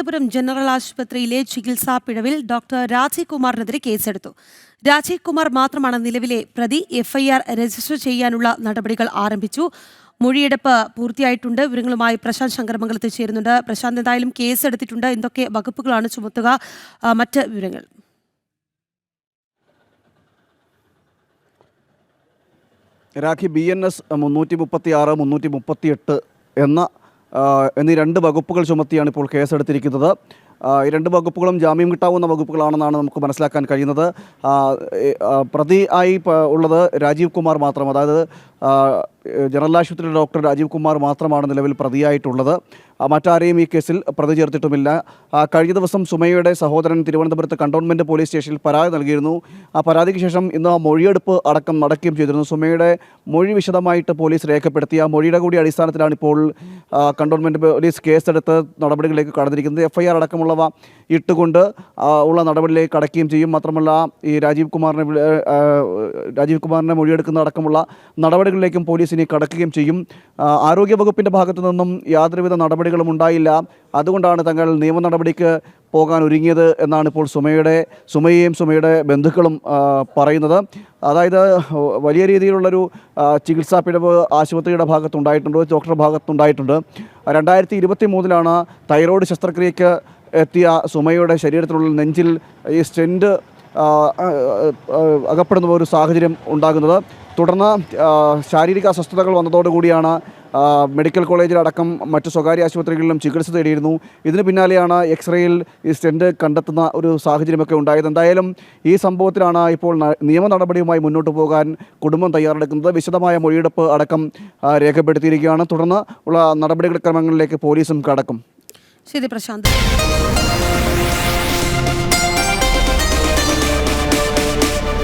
Thiruvananthapuram general ആശുപത്രിയിലെ ചികിത്സാ പിഴവിൽ doctor Rajeev കുമാറിനെതിരെ കേസെടുത്തു. രാജീവ് കുമാർ മാത്രമാണ് നിലവിലെ പ്രതി. എഫ്ഐആർ രജിസ്റ്റർ ചെയ്യാനുള്ള നടപടികൾ ആരംഭിച്ചു. മൊഴിയെടുപ്പ് പൂർത്തിയായിട്ടുണ്ട്. വിവരങ്ങളുമായി പ്രശാന്ത് ശങ്കരമംഗലത്ത് ചേരുന്നുണ്ട്. പ്രശാന്ത്, എന്തായാലും കേസെടുത്തിട്ടുണ്ട്. എന്തൊക്കെ വകുപ്പുകളാണ് ചുമത്തുക? മറ്റ് വിവരങ്ങൾ. രാഖി, BNS 336, 338 എന്നീ രണ്ട് വകുപ്പുകൾ ചുമത്തിയാണ് ഇപ്പോൾ കേസെടുത്തിരിക്കുന്നത്. ഈ രണ്ട് വകുപ്പുകളും ജാമ്യം കിട്ടാവുന്ന വകുപ്പുകളാണെന്നാണ് നമുക്ക് മനസ്സിലാക്കാൻ കഴിയുന്നത്. പ്രതി ആയി ഉള്ളത് രാജീവ് കുമാർ മാത്രം, അതായത് ജനറൽ ആശുപത്രിയിലെ ഡോക്ടർ രാജീവ് കുമാർ മാത്രമാണ് നിലവിൽ പ്രതിയായിട്ടുള്ളത്. മറ്റാരെയും ഈ കേസിൽ പ്രതി ചേർത്തിട്ടുമില്ല. കഴിഞ്ഞ ദിവസം സുമയ്യയുടെ സഹോദരൻ തിരുവനന്തപുരത്ത് കണ്ടോൺമെൻറ്റ് പോലീസ് സ്റ്റേഷനിൽ പരാതി നൽകിയിരുന്നു. ആ പരാതിക്ക് ശേഷം ഇന്ന് മൊഴിയെടുപ്പ് അടക്കം നടക്കുകയും ചെയ്തിരുന്നു. സുമയ്യയുടെ മൊഴി വിശദമായിട്ട് പോലീസ് രേഖപ്പെടുത്തി. ആ മൊഴിയുടെ കൂടി അടിസ്ഥാനത്തിലാണ് ഇപ്പോൾ കണ്ടോൺമെൻറ്റ് പോലീസ് കേസെടുത്ത് നടപടികളിലേക്ക് കടന്നിരിക്കുന്നത്. FIR അടക്കമുള്ളവ ഇട്ടുകൊണ്ട് ഉള്ള നടപടിയിലേക്ക് കടക്കുകയും ചെയ്യും. മാത്രമല്ല, ഈ രാജീവ് കുമാറിനെ മൊഴിയെടുക്കുന്ന അടക്കമുള്ള നടപടികളിലേക്കും പോലീസ് ഇനി കടക്കുകയും ചെയ്യും. ആരോഗ്യവകുപ്പിൻ്റെ ഭാഗത്തു നിന്നും യാതൊരുവിധ നടപടികളും ഉണ്ടായില്ല. അതുകൊണ്ടാണ് തങ്ങൾ നിയമ നടപടിക്ക് പോകാൻ ഒരുങ്ങിയത് എന്നാണ് ഇപ്പോൾ സുമയ്യയും സുമയുടെ ബന്ധുക്കളും പറയുന്നത്. അതായത് വലിയ രീതിയിലുള്ളൊരു ചികിത്സാ പിഴവ് ആശുപത്രിയുടെ ഭാഗത്തുണ്ടായിട്ടുണ്ട്, ഡോക്ടറുടെ ഭാഗത്തുണ്ടായിട്ടുണ്ട്. 2023 തൈറോയ്ഡ് ശസ്ത്രക്രിയയ്ക്ക് എത്തിയ സുമയ്യയുടെ ശരീരത്തിലുള്ള നെഞ്ചിൽ ഈ സ്റ്റെൻറ്റ് അകപ്പെടുന്ന ഒരു സാഹചര്യം ഉണ്ടാകുന്നത്. തുടർന്ന് ശാരീരിക അസ്വസ്ഥതകൾ വന്നതോടുകൂടിയാണ് മെഡിക്കൽ കോളേജിലടക്കം മറ്റ് സ്വകാര്യ ആശുപത്രികളിലും ചികിത്സ തേടിയിരുന്നു. ഇതിന് പിന്നാലെയാണ് എക്സ്റേയിൽ ഈ സ്റ്റെൻറ്റ് കണ്ടെത്തുന്ന ഒരു സാഹചര്യമൊക്കെ ഉണ്ടായത്. എന്തായാലും ഈ സംഭവത്തിലാണ് ഇപ്പോൾ നിയമ നടപടിയുമായി മുന്നോട്ട് പോകാൻ കുടുംബം തയ്യാറെടുക്കുന്നത്. വിശദമായ മൊഴിയെടുപ്പ് അടക്കം രേഖപ്പെടുത്തിയിരിക്കുകയാണ്. തുടർന്ന് ഉള്ള നടപടിക്രമങ്ങളിലേക്ക് പോലീസും കടക്കും. ശരി പ്രശാന്ത്.